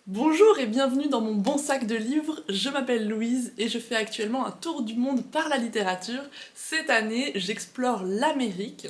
Bonjour et bienvenue dans mon bon sac de livres, je m'appelle Louise et je fais actuellement un tour du monde par la littérature. Cette année, j'explore l'Amérique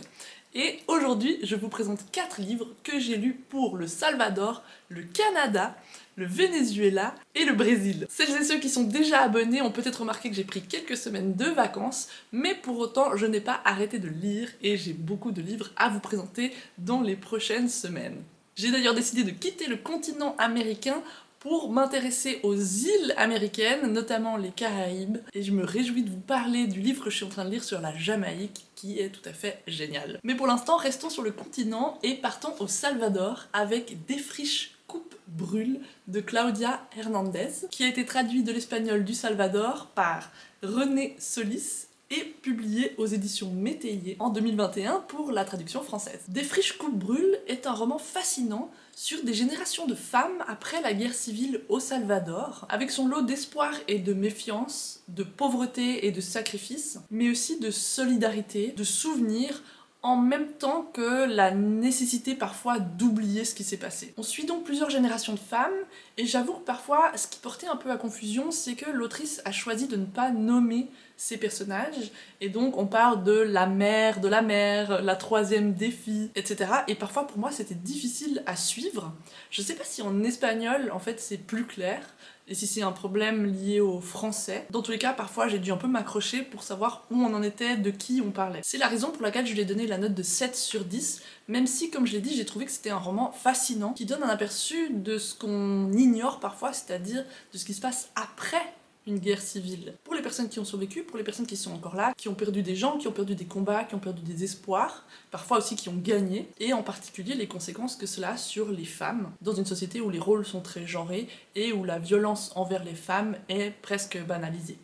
et aujourd'hui, je vous présente 4 livres que j'ai lus pour le Salvador, le Canada, le Venezuela et le Brésil. Celles et ceux qui sont déjà abonnés ont peut-être remarqué que j'ai pris quelques semaines de vacances, mais pour autant, je n'ai pas arrêté de lire et j'ai beaucoup de livres à vous présenter dans les prochaines semaines. J'ai d'ailleurs décidé de quitter le continent américain pour m'intéresser aux îles américaines, notamment les Caraïbes, et je me réjouis de vous parler du livre que je suis en train de lire sur la Jamaïque, qui est tout à fait génial. Mais pour l'instant, restons sur le continent et partons au Salvador avec Défriche coupe brûle de Claudia Hernandez, qui a été traduit de l'espagnol du Salvador par René Solis et publié aux éditions Métayer en 2021 pour la traduction française. Défriche coupe brûle est un roman fascinant sur des générations de femmes après la guerre civile au Salvador, avec son lot d'espoir et de méfiance, de pauvreté et de sacrifice, mais aussi de solidarité, de souvenirs, en même temps que la nécessité parfois d'oublier ce qui s'est passé. On suit donc plusieurs générations de femmes, et j'avoue que parfois, ce qui portait un peu à confusion, c'est que l'autrice a choisi de ne pas nommer ces personnages, et donc on parle de la mère, la troisième des filles, etc. Et parfois pour moi c'était difficile à suivre. Je sais pas si en espagnol, en fait, c'est plus clair, et si c'est un problème lié au français. Dans tous les cas, parfois j'ai dû un peu m'accrocher pour savoir où on en était, de qui on parlait. C'est la raison pour laquelle je lui ai donné la note de 7 sur 10, même si, comme je l'ai dit, j'ai trouvé que c'était un roman fascinant, qui donne un aperçu de ce qu'on ignore parfois, c'est-à-dire de ce qui se passe après une guerre civile. Pour les personnes qui ont survécu, pour les personnes qui sont encore là, qui ont perdu des gens, qui ont perdu des combats, qui ont perdu des espoirs, parfois aussi qui ont gagné, et en particulier les conséquences que cela a sur les femmes, dans une société où les rôles sont très genrés et où la violence envers les femmes est presque banalisée.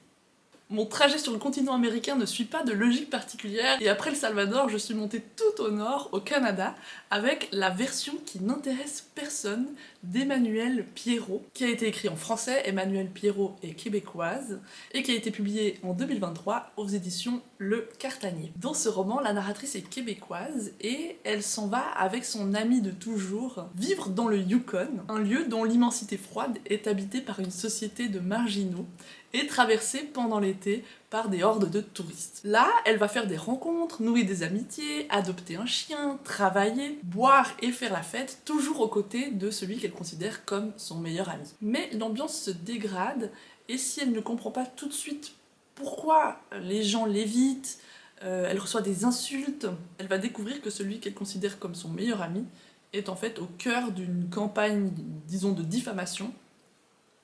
Mon trajet sur le continent américain ne suit pas de logique particulière, et après le Salvador, je suis montée tout au nord, au Canada, avec la version qui n'intéresse personne d'Emmanuelle Pierrot, qui a été écrit en français. Emmanuelle Pierrot est québécoise, et qui a été publiée en 2023 aux éditions Le Cartanier. Dans ce roman, la narratrice est québécoise, et elle s'en va avec son amie de toujours vivre dans le Yukon, un lieu dont l'immensité froide est habitée par une société de marginaux, et traversée pendant l'été par des hordes de touristes. Là, elle va faire des rencontres, nouer des amitiés, adopter un chien, travailler, boire et faire la fête, toujours aux côtés de celui qu'elle considère comme son meilleur ami. Mais l'ambiance se dégrade, et si elle ne comprend pas tout de suite pourquoi les gens l'évitent, elle reçoit des insultes, elle va découvrir que celui qu'elle considère comme son meilleur ami est en fait au cœur d'une campagne, disons, de diffamation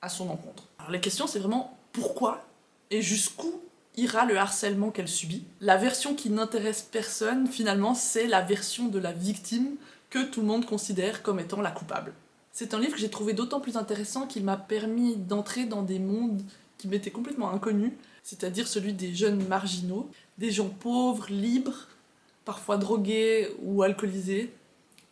à son encontre. Alors les questions, c'est vraiment pourquoi et jusqu'où ira le harcèlement qu'elle subit. La version qui n'intéresse personne, finalement, c'est la version de la victime que tout le monde considère comme étant la coupable. C'est un livre que j'ai trouvé d'autant plus intéressant qu'il m'a permis d'entrer dans des mondes qui m'étaient complètement inconnus, c'est-à-dire celui des jeunes marginaux, des gens pauvres, libres, parfois drogués ou alcoolisés,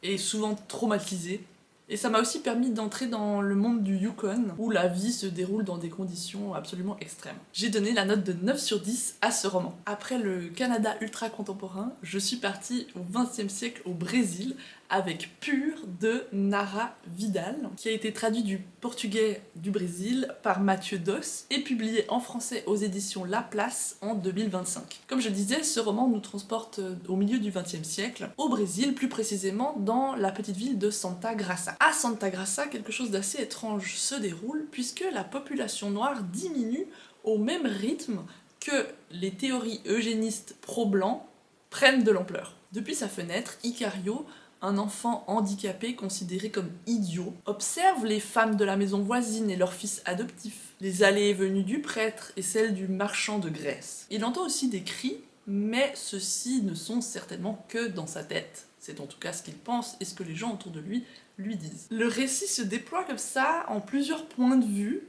et souvent traumatisés. Et ça m'a aussi permis d'entrer dans le monde du Yukon, où la vie se déroule dans des conditions absolument extrêmes. J'ai donné la note de 9 sur 10 à ce roman. Après le Canada ultra contemporain, je suis partie au XXe siècle au Brésil, avec Pur de Nara Vidal, qui a été traduit du portugais du Brésil par Mathieu Dos et publié en français aux éditions La Place en 2025. Comme je le disais, ce roman nous transporte au milieu du XXe siècle, au Brésil, plus précisément dans la petite ville de Santa Graça. À Santa Graça, quelque chose d'assez étrange se déroule, puisque la population noire diminue au même rythme que les théories eugénistes pro-blancs prennent de l'ampleur. Depuis sa fenêtre, Icario, un enfant handicapé considéré comme idiot, observe les femmes de la maison voisine et leurs fils adoptifs, les allées et venues du prêtre et celles du marchand de graisse. Il entend aussi des cris, mais ceux-ci ne sont certainement que dans sa tête. C'est en tout cas ce qu'il pense et ce que les gens autour de lui disent. Le récit se déploie comme ça en plusieurs points de vue,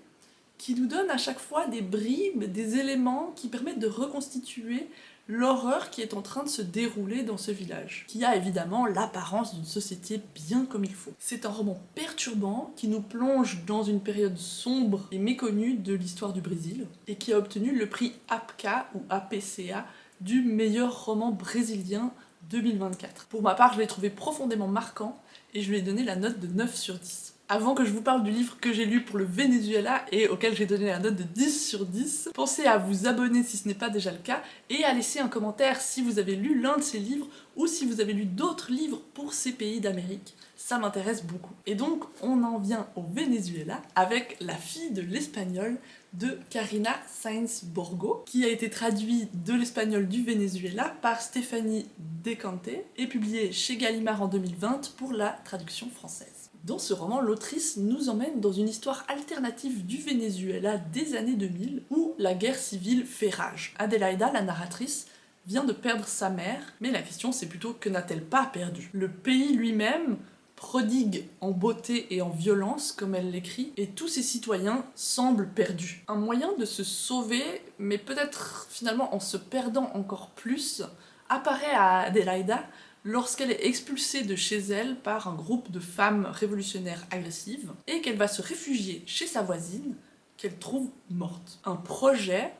qui nous donnent à chaque fois des bribes, des éléments qui permettent de reconstituer l'horreur qui est en train de se dérouler dans ce village, qui a évidemment l'apparence d'une société bien comme il faut. C'est un roman perturbant qui nous plonge dans une période sombre et méconnue de l'histoire du Brésil, et qui a obtenu le prix APCA ou APCA du meilleur roman brésilien 2024. Pour ma part, je l'ai trouvé profondément marquant, et je lui ai donné la note de 9 sur 10. Avant que je vous parle du livre que j'ai lu pour le Venezuela et auquel j'ai donné la note de 10 sur 10, pensez à vous abonner si ce n'est pas déjà le cas et à laisser un commentaire si vous avez lu l'un de ces livres ou si vous avez lu d'autres livres pour ces pays d'Amérique. Ça m'intéresse beaucoup. Et donc, on en vient au Venezuela avec La fille de l'espagnol de Karina Sáenz Borgo, qui a été traduit de l'espagnol du Venezuela par Stéphanie Decante et publié chez Gallimard en 2020 pour la traduction française. Dans ce roman, l'autrice nous emmène dans une histoire alternative du Venezuela des années 2000 où la guerre civile fait rage. Adelaida, la narratrice, vient de perdre sa mère, mais la question c'est plutôt que n'a-t-elle pas perdu? Le pays lui-même prodigue en beauté et en violence, comme elle l'écrit, et tous ses citoyens semblent perdus. Un moyen de se sauver, mais peut-être finalement en se perdant encore plus, apparaît à Adelaida lorsqu'elle est expulsée de chez elle par un groupe de femmes révolutionnaires agressives, et qu'elle va se réfugier chez sa voisine, qu'elle trouve morte. Un projet,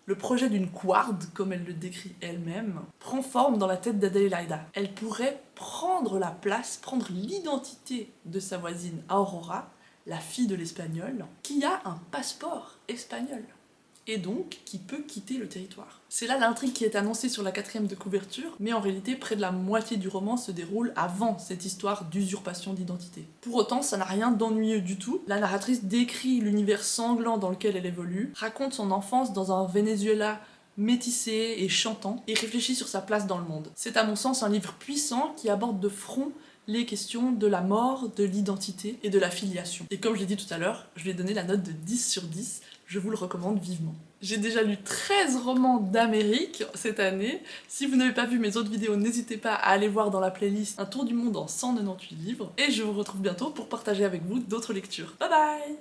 le projet d'une couarde, comme elle le décrit elle-même, prend forme dans la tête d'Adelaida. Elle pourrait prendre la place, prendre l'identité de sa voisine Aurora, la fille de l'espagnol, qui a un passeport espagnol, et donc qui peut quitter le territoire. C'est là l'intrigue qui est annoncée sur la 4e de couverture, mais en réalité près de la moitié du roman se déroule avant cette histoire d'usurpation d'identité. Pour autant, ça n'a rien d'ennuyeux du tout. La narratrice décrit l'univers sanglant dans lequel elle évolue, raconte son enfance dans un Venezuela métissé et chantant, et réfléchit sur sa place dans le monde. C'est à mon sens un livre puissant qui aborde de front les questions de la mort, de l'identité et de la filiation. Et comme je l'ai dit tout à l'heure, je lui ai donné la note de 10 sur 10, je vous le recommande vivement. J'ai déjà lu 13 romans d'Amérique cette année. Si vous n'avez pas vu mes autres vidéos, n'hésitez pas à aller voir dans la playlist Un tour du monde en 198 livres. Et je vous retrouve bientôt pour partager avec vous d'autres lectures. Bye bye!